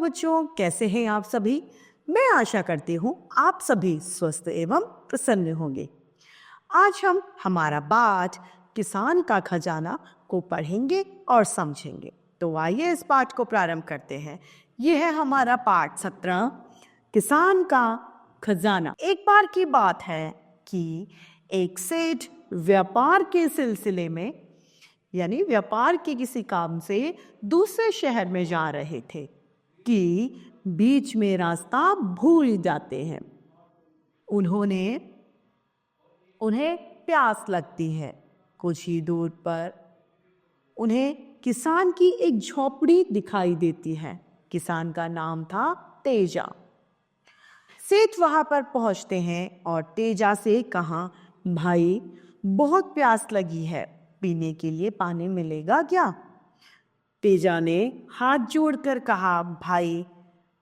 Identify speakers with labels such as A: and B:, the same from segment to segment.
A: बच्चों, कैसे हैं आप सभी। मैं आशा करती हूँ आप सभी स्वस्थ एवं प्रसन्न होंगे। आज हम हमारा पाठ किसान का खजाना को पढ़ेंगे और समझेंगे। तो आइए इस पाठ को प्रारंभ करते हैं। यह है हमारा पाठ 17, किसान का खजाना। एक बार की बात है कि एक सेठ व्यापार के सिलसिले में यानी व्यापार के किसी काम से दूसरे शहर में जा रहे थे कि बीच में रास्ता भूल जाते हैं। उन्हें प्यास लगती है। कुछ ही दूर पर उन्हें किसान की एक झोपड़ी दिखाई देती है। किसान का नाम था तेजा। सेठ वहां पर पहुंचते हैं और तेजा से कहा, भाई बहुत प्यास लगी है, पीने के लिए पानी मिलेगा क्या? तेजा ने हाथ जोड़कर कहा, भाई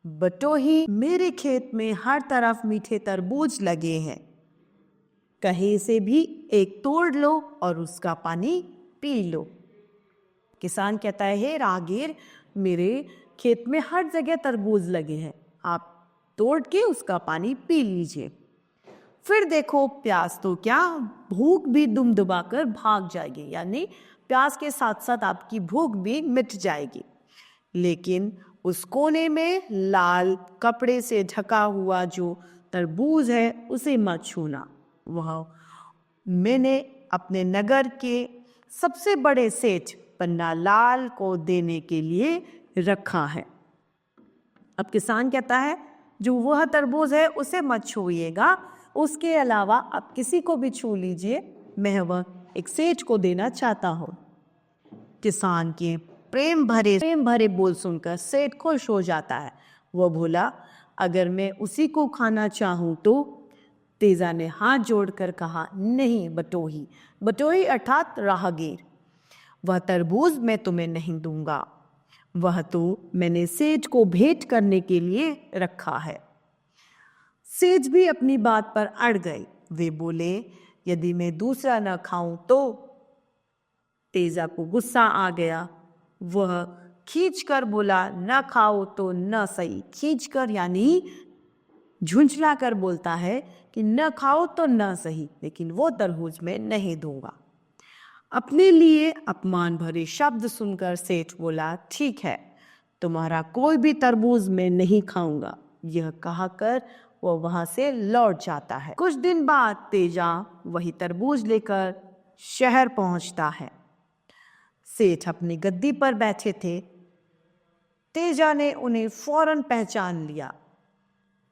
A: बटोही, मेरे खेत में हर तरफ मीठे तरबूज लगे हैं, कहीं से भी एक तोड़ लो और उसका पानी पी लो। किसान कहता है, हे राहगीर, मेरे खेत में हर जगह तरबूज लगे हैं, आप तोड़ के उसका पानी पी लीजिए। फिर देखो, प्यास तो क्या, भूख भी दुम दबाकर भाग जाएगी, यानी प्यास के साथ साथ आपकी भूख भी मिट जाएगी। लेकिन उस कोने में लाल कपड़े से ढका हुआ जो तरबूज है उसे मत छूना, वह मैंने अपने नगर के सबसे बड़े सेठ पन्ना लाल को देने के लिए रखा है। अब किसान कहता है, जो वह तरबूज है उसे मत छूइएगा, उसके अलावा आप किसी को भी छू लीजिए, मैं वह एक सेठ को देना चाहता हूँ। किसान के प्रेम भरे बोल सुनकर सेठ खुश हो जाता है। वह बोला, अगर मैं उसी को खाना चाहूँ तो? तेजा ने हाथ जोड़कर कहा, नहीं बटोही अर्थात राहगीर, वह तरबूज मैं तुम्हें नहीं दूंगा, वह तो मैंने सेठ को भेंट करने के लिए रखा है। सेठ भी अपनी बात पर अड़ गए। वे बोले, यदि मैं दूसरा न खाऊं तो? तेजा को गुस्सा आ गया। वह खींचकर बोला, न खाओ तो न सही। खींचकर यानी झुंझला कर बोलता है कि न खाओ तो न सही, लेकिन वो तरबूज मैं नहीं दूंगा। अपने लिए अपमान भरे शब्द सुनकर सेठ बोला, ठीक है, तुम्हारा कोई भी तरबूज मैं नहीं खाऊंगा। यह कहकर वो वहां से लौट जाता है। कुछ दिन बाद तेजा वही तरबूज लेकर शहर पहुंचता है। सेठ अपनी गद्दी पर बैठे थे। तेजा ने उन्हें फौरन पहचान लिया।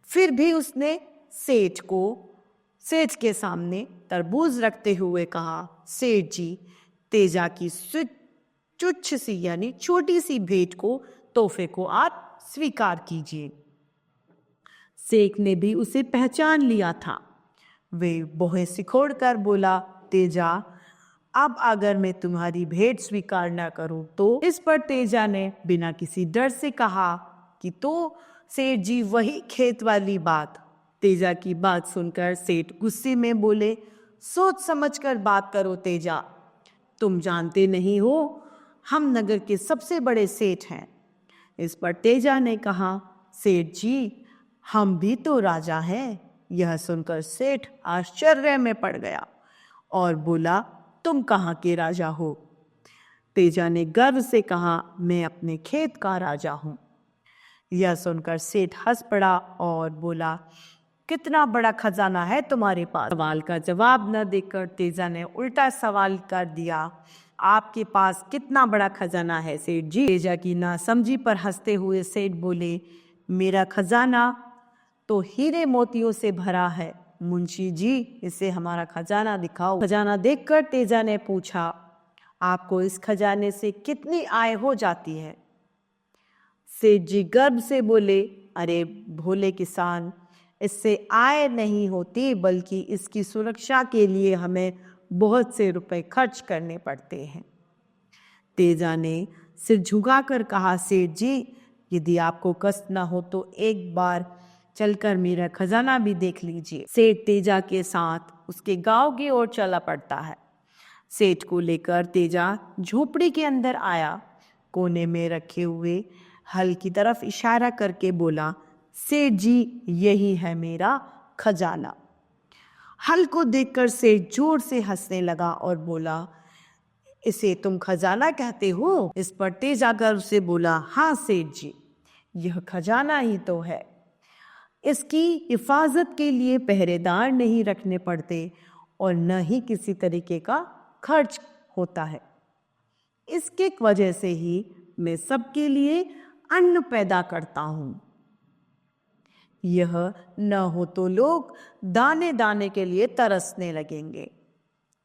A: फिर भी उसने सेठ के सामने तरबूज रखते हुए कहा, सेठ जी, तेजा की तुच्छ सी यानी छोटी सी भेंट को, तोहफे को आप स्वीकार कीजिए। सेठ ने भी उसे पहचान लिया था। वे बोहे सिकोड़ कर बोला, तेजा, अब अगर मैं तुम्हारी भेंट स्वीकार न करूं तो? इस पर तेजा ने बिना किसी डर से कहा कि तो सेठ जी वही खेत वाली बात। तेजा की बात सुनकर सेठ गुस्से में बोले, सोच समझकर बात करो तेजा, तुम जानते नहीं हो हम नगर के सबसे बड़े सेठ हैं। इस पर तेजा ने कहा, सेठ जी, हम भी तो राजा हैं। यह सुनकर सेठ आश्चर्य में पड़ गया और बोला, तुम कहाँ के राजा हो? तेजा ने गर्व से कहा, मैं अपने खेत का राजा हूँ। यह सुनकर सेठ हंस पड़ा और बोला, कितना बड़ा खजाना है तुम्हारे पास? सवाल का जवाब न देकर तेजा ने उल्टा सवाल कर दिया, आपके पास कितना बड़ा खजाना है सेठ जी? तेजा की नासमझी पर हंसते हुए सेठ बोले, मेरा खजाना तो हीरे मोतियों से भरा है, मुंशी जी इसे हमारा खजाना दिखाओ। खजाना देखकर तेजा ने पूछा, आपको इस खजाने से कितनी आय हो जाती है? सेठ जी गर्व से बोले, अरे भोले किसान, इससे आय नहीं होती, बल्कि इसकी सुरक्षा के लिए हमें बहुत से रुपए खर्च करने पड़ते हैं। तेजा ने सिर झुकाकर कहा, सेठ जी, यदि आपको कष्ट न हो तो एक बार चलकर मेरा खजाना भी देख लीजिए। सेठ तेजा के साथ उसके गांव की ओर चला पड़ता है। सेठ को लेकर तेजा झोपड़ी के अंदर आया। कोने में रखे हुए हल की तरफ इशारा करके बोला, सेठ जी यही है मेरा खजाना। हल को देखकर सेठ जोर से हंसने लगा और बोला, इसे तुम खजाना कहते हो? इस पर तेज आकर उसे बोला, हाँ सेठ जी, यह खजाना ही तो है। इसकी हिफाजत के लिए पहरेदार नहीं रखने पड़ते और न ही किसी तरीके का खर्च होता है। इसके वजह से ही मैं सबके लिए अन्न पैदा करता हूँ। यह न हो तो लोग दाने दाने के लिए तरसने लगेंगे।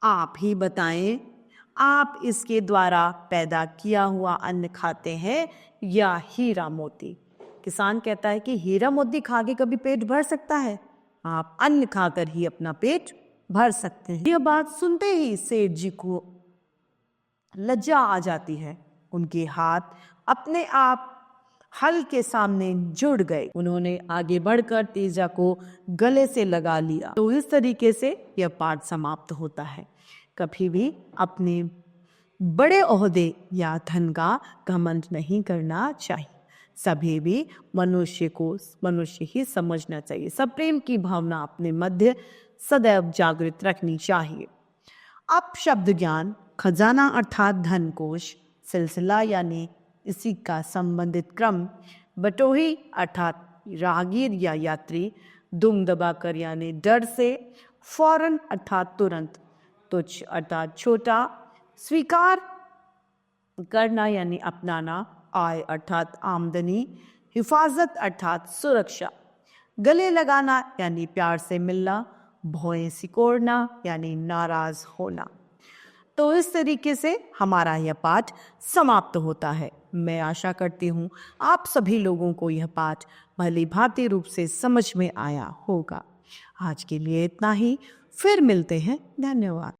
A: आप ही बताएं, आप इसके द्वारा पैदा किया हुआ अन्न खाते हैं या हीरा मोती? किसान कहता है कि हीरा मोती खा के कभी पेट भर सकता है? आप अन्न खाकर ही अपना पेट भर सकते हैं। यह बात सुनते ही सेठ जी को लज्जा आ जाती है। उनके हाथ अपने आप हल के सामने जुड़ गए। उन्होंने आगे बढ़कर तेजा को गले से लगा लिया। तो इस तरीके से यह पाठ समाप्त होता है। कभी भी अपने बड़े ओहदे या धन का घमंड नहीं करना चाहिए। सभी भी मनुष्य ही समझना चाहिए। सब प्रेम की भावना अपने मध्य सदैव जागृत रखनी चाहिए। अब शब्द ज्ञान, खजाना अर्थात धन कोश, सिलसिला यानी इसी का संबंधित क्रम, बटोही अर्थात राहगीर या यात्री, दुम दबाकर यानी डर से, फौरन अर्थात तुरंत, तुच्छ अर्थात छोटा, स्वीकार करना यानी अपनाना, आय अर्थात आमदनी, हिफाजत अर्थात सुरक्षा, गले लगाना यानी प्यार से मिलना, भौएं सिकोड़ना यानी नाराज होना। तो इस तरीके से हमारा यह पाठ समाप्त होता है। मैं आशा करती हूँ आप सभी लोगों को यह पाठ भली भांति रूप से समझ में आया होगा। आज के लिए इतना ही, फिर मिलते हैं। धन्यवाद।